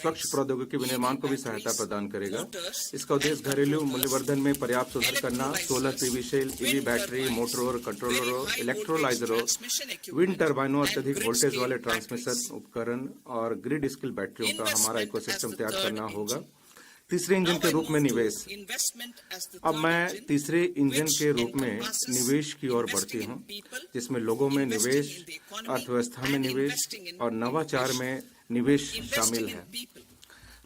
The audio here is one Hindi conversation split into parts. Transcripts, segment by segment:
स्वच्छ प्रौद्योगिकी विनिर्माण को भी सहायता प्रदान करेगा। इसका उद्देश्य घरेलू मूल्यवर्धन में पर्याप्त सुधार करना, solar PV cell, EV battery, मोटरों, कंट्रोलरों, इलेक्ट्रोलाइजरों, विंड टर्बाइनों, अत्यधिक वोल्टेज वाले ट्रांसमिशन उपकरण और ग्रिड स्किल बैटरियों का हमारा इकोसिस्टम तैयार करना होगा। तीसरे इंजन के रूप में निवेश। अब मैं तीसरे इंजन के रूप में निवेश की ओर बढ़ती हूँ, जिसमें लोगों में निवेश, अर्थव्यवस्था में निवेश और नवाचार में निवेश शामिल है।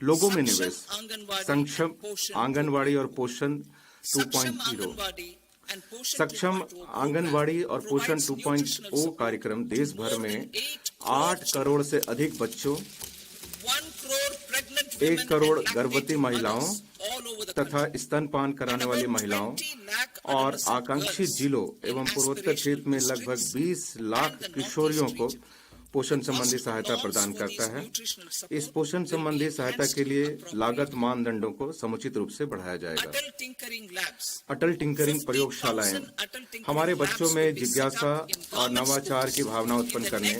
लोगों में निवेश। सक्षम आंगनवाड़ी और पोषण 2.0। सक्षम आंगनवाड़ी और पोषण 2.0 कार्यक्रम देश भर में 8 करोड़ से अधिक बच्चों, 1 करोड़ गर्भवती महिलाओं तथा स्तनपान कराने वाली महिलाओं और आकांक्षी जिलों एवं पूर्वोत्तर क्षेत्र में लगभग 20 लाख किशोरियों को पोषण संबंधी सहायता प्रदान करता है। इस पोषण संबंधी सहायता के लिए लागत मानदंडों को समुचित रूप से बढ़ाया जाएगा। अटल टिंकरिंग प्रयोगशालाएं हमारे बच्चों में जिज्ञासा और नवाचार की भावना उत्पन्न करने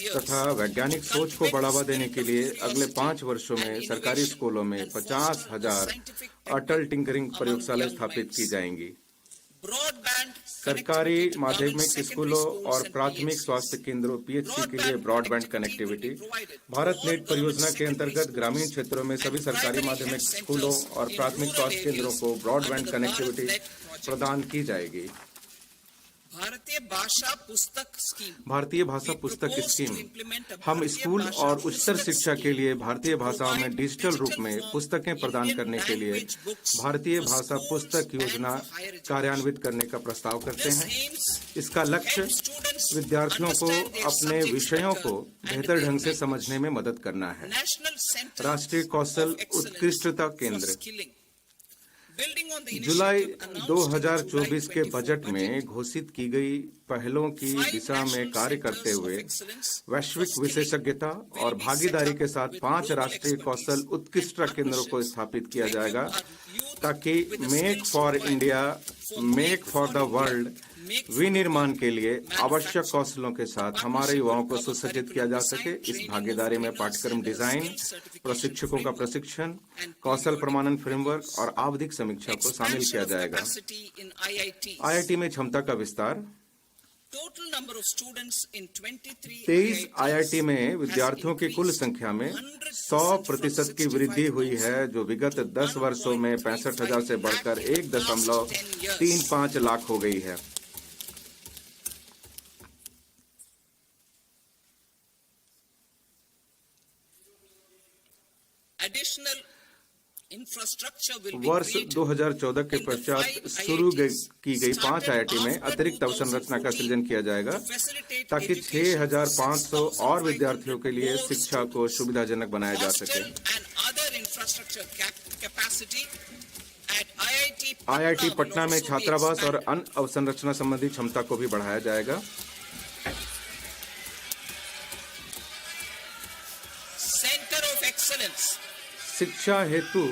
तथा वैज्ञानिक सोच को बढ़ावा देने के लिए अगले 5 वर्षों में सरकारी स्कूलों में 50,000 अटल टिंकरिंग प्रयोगशालाएं स्थापित की जाएंगी। सरकारी माध्यमिक स्कूलों और प्राथमिक स्वास्थ्य केंद्रों पीएचसी के लिए ब्रॉडबैंड कनेक्टिविटी। भारत नेट परियोजना के अंतर्गत ग्रामीण क्षेत्रों में सभी सरकारी माध्यमिक स्कूलों और प्राथमिक स्वास्थ्य केंद्रों को ब्रॉडबैंड कनेक्टिविटी प्रदान की जाएगी। भारतीय भाषा पुस्तक स्कीम। हम स्कूल और उच्चतर शिक्षा के लिए भारतीय भाषाओं में डिजिटल रूप में पुस्तकें प्रदान करने के लिए भारतीय भाषा पुस्तक योजना कार्यान्वित करने का प्रस्ताव करते हैं। इसका लक्ष्य विद्यार्थियों को अपने विषयों को बेहतर ढंग से समझने में मदद करना है। राष्ट्रीय कौशल उत्कृष्टता केंद्र। जुलाई 2024 के बजट में घोषित की गई पहलों की दिशा में कार्य करते हुए वैश्विक विशेषज्ञता और भागीदारी के साथ 5 राष्ट्रीय कौशल उत्कृष्टता केंद्रों को स्थापित किया जाएगा, ताकि make for India, make for the world विनिर्माण के लिए आवश्यक कौशलों के साथ हमारे युवाओं को सुसज्जित किया जा सके। इस भागीदारी में पाठ्यक्रम डिजाइन, प्रशिक्षकों का प्रशिक्षण, कौशल प्रमाणन फ्रेमवर्क और आवधिक समीक्षा को शामिल किया जाएगा। आईआईटी में क्षमता का विस्तार। 23 आईआईटी में विद्यार्थियों की कुल संख्या में 100% की वृद्धि हुई है, जो विगत 10 वर्षों में 65,000 से बढ़कर 1.35 लाख हो गई है। वर्ष 2014 के पश्चात शुरू की गई 5 आईआईटी में अतिरिक्त अवसंरचना का सृजन किया जाएगा, ताकि 6,500 और विद्यार्थियों के लिए शिक्षा को सुविधाजनक बनाया जा सके। आईआईटी पटना में छात्रावास और अन्य अवसंरचना संबंधी क्षमता को भी बढ़ाया जाएगा। Centre of excellence. शिक्षा हेतु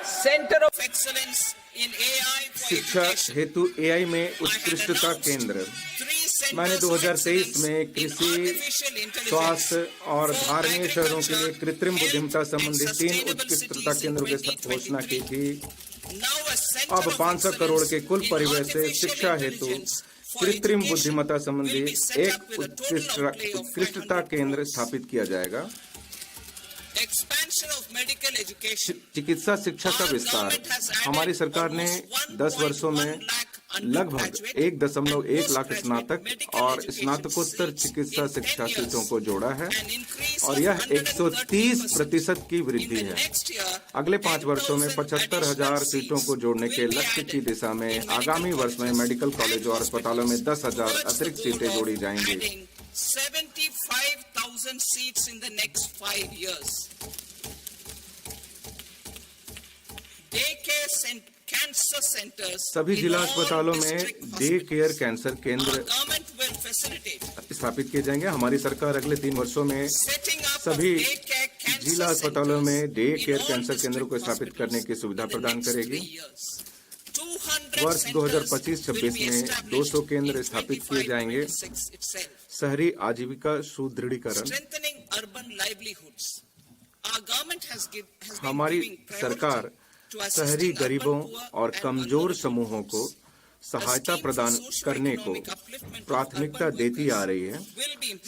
centre of excellence in AI. शिक्षा हेतु एआई में उत्कृष्टता केंद्र। मैंने 2023 में कृषि, स्वास्थ्य और धार्मिक शहरों के लिए कृत्रिम बुद्धिमत्ता संबंधी 3 उत्कृष्टता केंद्रों की घोषणा की थी। अब 500 करोड़ के कुल परिव्यय से शिक्षा हेतु कृत्रिम बुद्धिमत्ता संबंधी एक उत्कृष्टता केंद्र स्थापित किया जाएगा। चिकित्सा शिक्षा का विस्तार। हमारी सरकार ने 10 वर्षों में लगभग 1.1 लाख स्नातक और स्नातकोत्तर चिकित्सा शिक्षा सीटों को जोड़ा है, और यह 130% की वृद्धि है। अगले 5 वर्षों में 75,000 सीटों को जोड़ने के लक्ष्य की दिशा में आगामी वर्ष में मेडिकल कॉलेजों और अस्पतालों में 10,000 अतिरिक्त सीटें जोड़ी जाएंगी। 75,000 seats in the next 5 years. Daycare cancer centers. सभी जिला अस्पतालों में डे केयर कैंसर केंद्र स्थापित किए जाएंगे। हमारी सरकार अगले 3 वर्षों में सभी जिला अस्पतालों में डे केयर कैंसर केंद्रों को स्थापित करने की सुविधा प्रदान करेगी। वर्ष 2025-26 में 200 केंद्र स्थापित किए जाएंगे। शहरी आजीविका सुदृढ़ीकरण। हमारी सरकार शहरी गरीबों और कमजोर समूहों को सहायता प्रदान करने को प्राथमिकता देती आ रही है।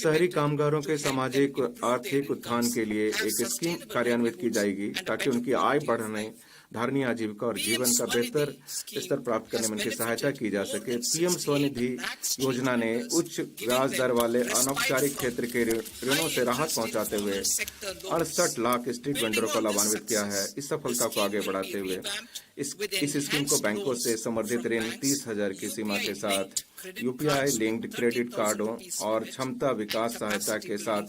शहरी कामगारों के सामाजिक आर्थिक उत्थान के लिए एक स्कीम कार्यान्वित की जाएगी ताकि उनकी आय बढ़ाने, धारणीय आजीविका और जीवन का बेहतर स्तर प्राप्त करने में उनकी सहायता की जा सके। पीएम स्वनिधि योजना ने उच्च ब्याज दर वाले अनौपचारिक क्षेत्र के ऋणों से राहत पहुंचाते हुए 68 लाख स्ट्रीट वेंडरों को लाभान्वित किया है। इस सफलता को आगे बढ़ाते हुए इस स्कीम को बैंकों से संवर्धित ऋण 30,000 की सीमा के साथ यूपीआई लिंक्ड क्रेडिट कार्डों और क्षमता विकास सहायता के साथ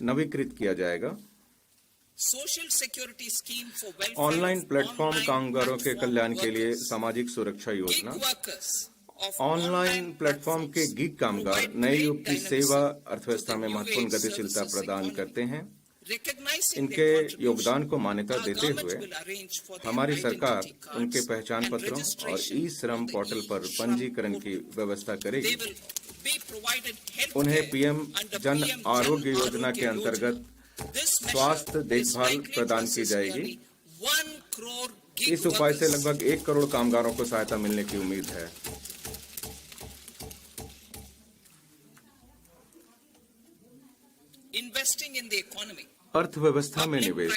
नवीकृत किया जाएगा। ऑनलाइन प्लेटफॉर्म कामगारों के कल्याण के लिए सामाजिक सुरक्षा योजना। ऑनलाइन प्लेटफॉर्म के गिग कामगार नए युग की सेवा अर्थव्यवस्था में महत्वपूर्ण गतिशीलता प्रदान करते हैं। इनके योगदान को मान्यता देते हुए हमारी सरकार उनके पहचान पत्रों और ई श्रम पोर्टल पर पंजीकरण की व्यवस्था करेगी। उन्हें पीएम जन आरोग्य योजना के अंतर्गत स्वास्थ्य देखभाल प्रदान की जाएगी। इस उपाय से लगभग 1 करोड़ कामगारों को सहायता मिलने की उम्मीद है। अर्थव्यवस्था में निवेश,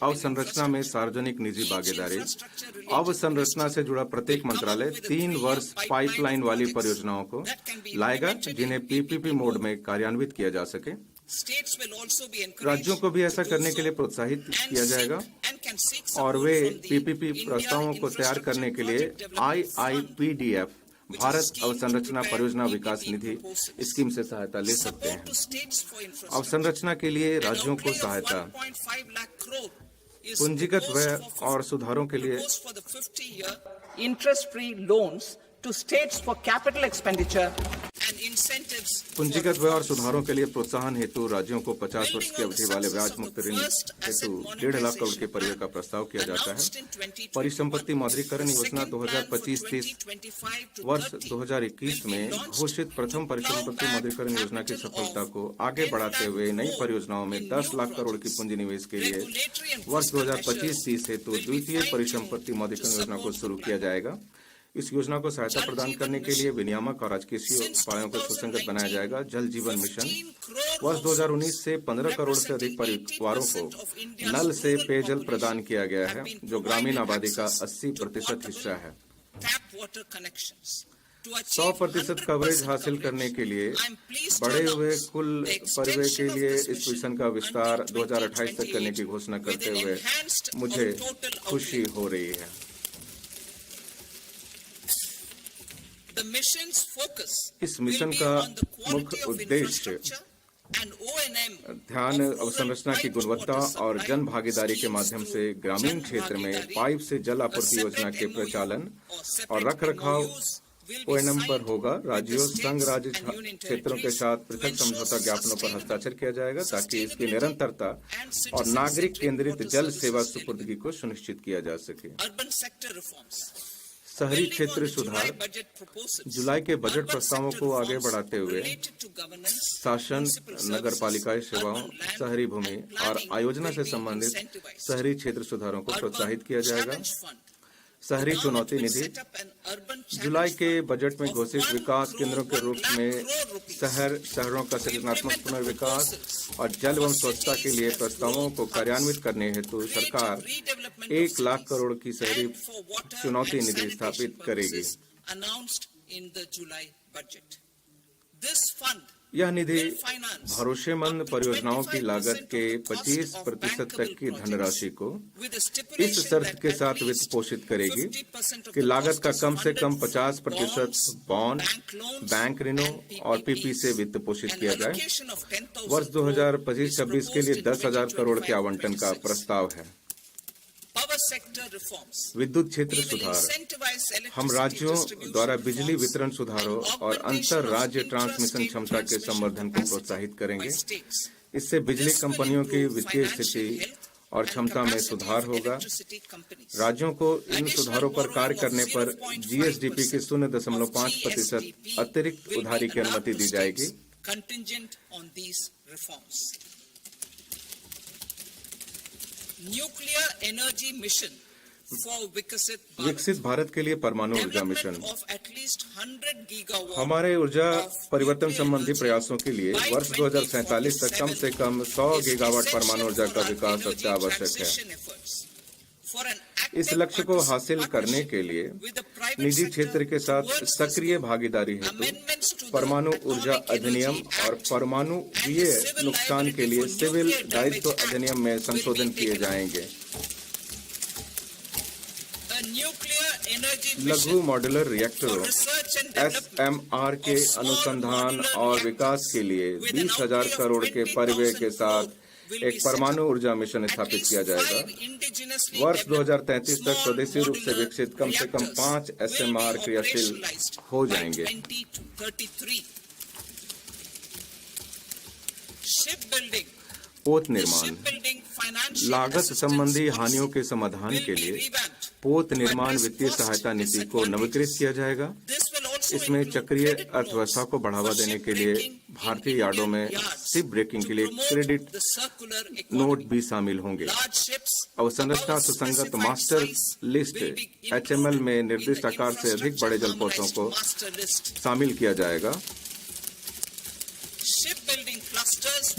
अवसंरचना में सार्वजनिक निजी भागीदारी। अवसंरचना से जुड़ा प्रत्येक मंत्रालय 3 वर्ष पाइपलाइन वाली परियोजनाओं को लाएगा जिन्हें पीपीपी मोड में कार्यान्वित किया जा सके। राज्यों को भी ऐसा करने के लिए प्रोत्साहित किया जाएगा और वे पीपीपी प्रस्तावों को तैयार करने के लिए IIPDF भारत अवसंरचना परियोजना विकास निधि स्कीम से सहायता ले सकते हैं। अवसंरचना के लिए राज्यों को सहायता, पूंजीगत व्यय और सुधारों के लिए interest free loans to states for capital expenditure. पूंजीगत व्यय और सुधारों के लिए प्रोत्साहन हेतु राज्यों को 50 वर्ष की अवधि वाले ब्याज मुक्त ऋण हेतु 1.5 लाख करोड़ के परिव्यय का प्रस्ताव किया जाता है। परिसंपत्ति मौद्रीकरण योजना 2025-30 वर्ष 2021 में घोषित प्रथम परिसंपत्ति मौद्रीकरण योजना की सफलता को आगे बढ़ाते हुए नई परियोजनाओं में 10 लाख करोड़ की पूंजी निवेश के लिए वर्ष 2025-30 हेतु द्वितीय परिसंपत्ति मौद्रीकरण योजना को शुरू किया जाएगा। इस योजना को सहायता प्रदान करने के लिए विनियामक और राजकीय उपायों को सुसंगत बनाया जाएगा। जल जीवन मिशन वर्ष 2019 से 15 करोड़ से अधिक परिवारों को नल से पेयजल प्रदान किया गया है, जो ग्रामीण आबादी का 80% हिस्सा है। 100% कवरेज हासिल करने के लिए बढ़े हुए कुल परिव्यय के लिए इस मिशन का विस्तार 2028 तक करने की घोषणा करते हुए मुझे खुशी हो रही है। इस मिशन का मुख्य उद्देश्य ध्यान अवसंरचना की गुणवत्ता और जन भागीदारी के माध्यम से ग्रामीण क्षेत्र में पाइप से जल आपूर्ति योजना के प्रचालन और रखरखाव ONM पर होगा। राज्यों, संघ राज्य क्षेत्रों के साथ पृथक समझौता ज्ञापनों पर हस्ताक्षर किया जाएगा ताकि इसकी निरंतरता और नागरिक केंद्रित जल सेवा सुपुर्दगी को सुनिश्चित किया जा सके। शहरी क्षेत्र सुधार जुलाई के बजट प्रस्तावों को आगे बढ़ाते हुए शासन, नगर पालिकाएं सेवाओं, शहरी भूमि और आयोजना से संबंधित शहरी क्षेत्र सुधारों को प्रोत्साहित किया जाएगा। शहरी चुनौती निधि जुलाई के बजट में घोषित विकास केंद्रों के रूप में शहरों का सृजनात्मक पुनर्विकास और जल एवं स्वच्छता के लिए प्रस्तावों को कार्यान्वित करने हेतु सरकार 1 लाख करोड़ की शहरी चुनौती निधि स्थापित करेगी। यह निधि भरोसेमंद परियोजनाओं की लागत के 25% तक की धनराशि को इस शर्त के साथ वित्त पोषित करेगी कि लागत का कम से कम 50% बॉन्ड, बैंक ऋणों और पीपी से वित्त पोषित किया जाए। वर्ष 2025-26 के लिए 10,000 करोड़ के आवंटन का प्रस्ताव है। विद्युत क्षेत्र सुधार हम राज्यों द्वारा बिजली वितरण सुधारों और अंतर राज्य ट्रांसमिशन क्षमता के संवर्धन को प्रोत्साहित करेंगे। इससे बिजली कंपनियों की वित्तीय स्थिति और क्षमता में सुधार होगा। राज्यों को इन सुधारों पर कार्य करने पर GSDP की 0.5% अतिरिक्त उधारी की अनुमति दी जाएगी। contingent on these reforms. Nuclear energy mission for विकसित भारत के लिए परमाणु ऊर्जा mission Development of at least 100 gigawatt हमारे ऊर्जा परिवर्तन संबंधी प्रयासों के लिए वर्ष 2047 तक कम से कम 100 गीगावाट परमाणु ऊर्जा का विकास अत्यावश्यक है। इस लक्ष्य को हासिल करने के लिए निजी क्षेत्र के साथ सक्रिय भागीदारी हेतु परमाणु ऊर्जा अधिनियम और परमाणुवीय नुकसान के लिए सिविल दायित्व अधिनियम में संशोधन किए जाएंगे। लघु मॉड्यूलर रिएक्टरों SMR के अनुसंधान और विकास के लिए 20,000 करोड़ के परिव्यय के साथ एक परमाणु ऊर्जा मिशन स्थापित किया जाएगा। वर्ष 2033 तक स्वदेशी रूप से विकसित कम से कम 5 SMR क्रियाशील हो जाएंगे। पोत निर्माण लागत संबंधी हानियों के समाधान के लिए पोत निर्माण वित्तीय सहायता नीति को नवीकृत किया जाएगा। इसमें चक्रीय अर्थव्यवस्था को बढ़ावा देने के लिए भारतीय यार्डों में शिप ब्रेकिंग के लिए क्रेडिट नोट भी शामिल होंगे। अवसंरचना सुसंगत मास्टर लिस्ट HML में निर्दिष्ट आकार से अधिक बड़े जलपोतों को शामिल किया जाएगा।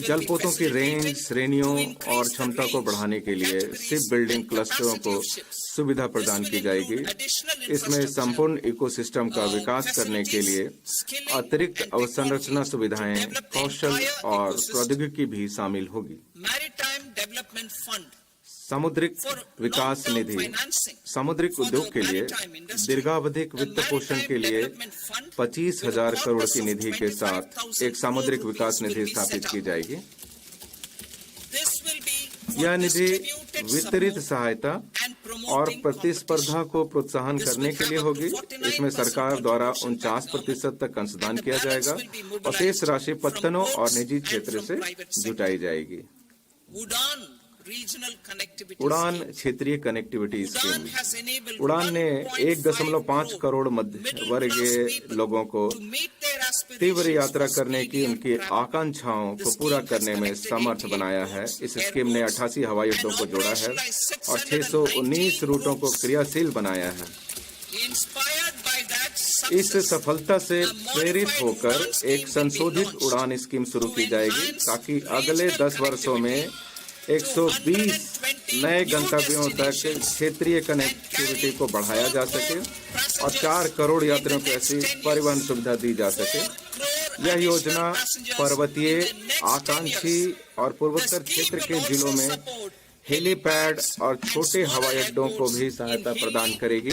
जलपोतों की रेंज, श्रेणियों और क्षमता को बढ़ाने के लिए शिप बिल्डिंग क्लस्टरों को सुविधा प्रदान की जाएगी। इसमें संपूर्ण इकोसिस्टम का विकास करने के लिए अतिरिक्त अवसंरचना सुविधाएं, कौशल और प्रौद्योगिकी भी शामिल होगी। सामुद्रिक विकास निधि सामुद्रिक उद्योग के लिए दीर्घावधिक वित्त पोषण के लिए 25,000 करोड़ की निधि के साथ एक सामुद्रिक विकास निधि स्थापित की जाएगी। यह निधि वितरित सहायता और प्रतिस्पर्धा को प्रोत्साहन करने के लिए होगी। इसमें सरकार द्वारा 49% तक अंशदान किया जाएगा और शेष राशि पत्तनों और निजी क्षेत्र से जुटाई जाएगी। उड़ान क्षेत्रीय कनेक्टिविटी स्कीम उड़ान ने 1.5 करोड़ मध्य वर्गीय लोगों को तीव्र यात्रा करने की उनकी आकांक्षाओं को पूरा करने में समर्थ बनाया है। इस स्कीम ने 88 हवाई अड्डों को जोड़ा है और 619 रूटों को क्रियाशील बनाया है। इस सफलता से प्रेरित होकर एक संशोधित उड़ान स्कीम शुरू की जाएगी ताकि अगले 10 वर्षों में 120 नए गंतव्यों तक क्षेत्रीय कनेक्टिविटी को बढ़ाया जा सके और 4 करोड़ यात्रियों को ऐसी परिवहन सुविधा दी जा सके। यह योजना पर्वतीय, आकांक्षी और पूर्वोत्तर क्षेत्र के जिलों में हेलीपैड और छोटे हवाई अड्डों को भी सहायता प्रदान करेगी।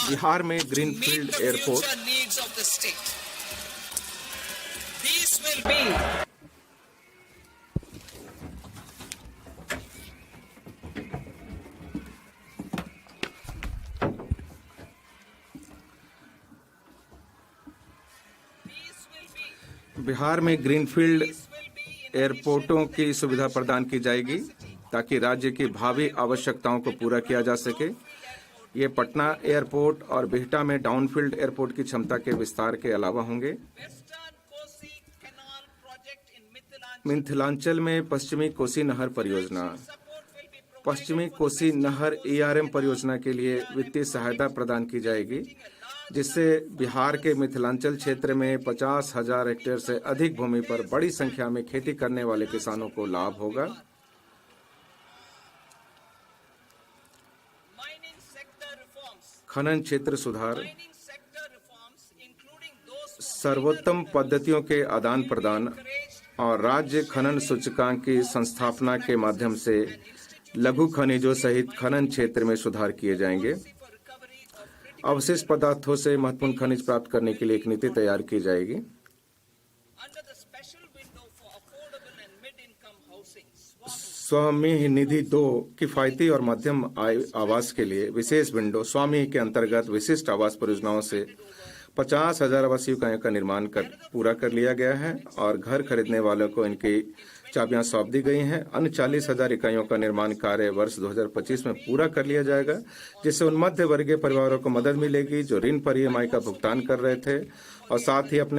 बिहार में ग्रीनफील्ड एयरपोर्ट बिहार में ग्रीनफील्ड एयरपोर्टों की सुविधा प्रदान की जाएगी ताकि राज्य की भावी आवश्यकताओं को पूरा किया जा सके। ये पटना एयरपोर्ट और बिहटा में डाउनफील्ड एयरपोर्ट की क्षमता के विस्तार के अलावा होंगे। मिथिलांचल में पश्चिमी कोसी नहर परियोजना पश्चिमी कोसी नहर ERM परियोजना के लिए वित्तीय सहायता प्रदान की जाएगी, जिससे बिहार के मिथिलांचल क्षेत्र में 50,000 हेक्टेयर से अधिक भूमि पर बड़ी संख्या में खेती करने वाले किसानों को लाभ होगा। खनन क्षेत्र सुधार सर्वोत्तम पद्धतियों के आदान प्रदान और राज्य खनन सूचकांक की संस्थापना के माध्यम से लघु खनिजों सहित खनन क्षेत्र में सुधार किए जाएंगे। अवशिष्ट पदार्थों से महत्वपूर्ण खनिज प्राप्त करने के लिए एक नीति तैयार की जाएगी। स्वामी निधि 2 किफायती और मध्यम आय आवास के लिए विशेष विंडो स्वामी के अंतर्गत विशिष्ट आवास परियोजनाओं से 50,000 आवासीय इकाइयों का निर्माण पूरा कर लिया गया है और घर खरीदने वालों को इनकी चाबियां सौंप दी गई हैं। अन्य 40,000 इकाइयों का निर्माण कार्य वर्ष 2025 में पूरा कर लिया जाएगा, जिससे उन मध्य वर्गीय परिवारों को मदद मिलेगी जो ऋण पर EMI का भुगतान कर रहे थे और साथ ही अपने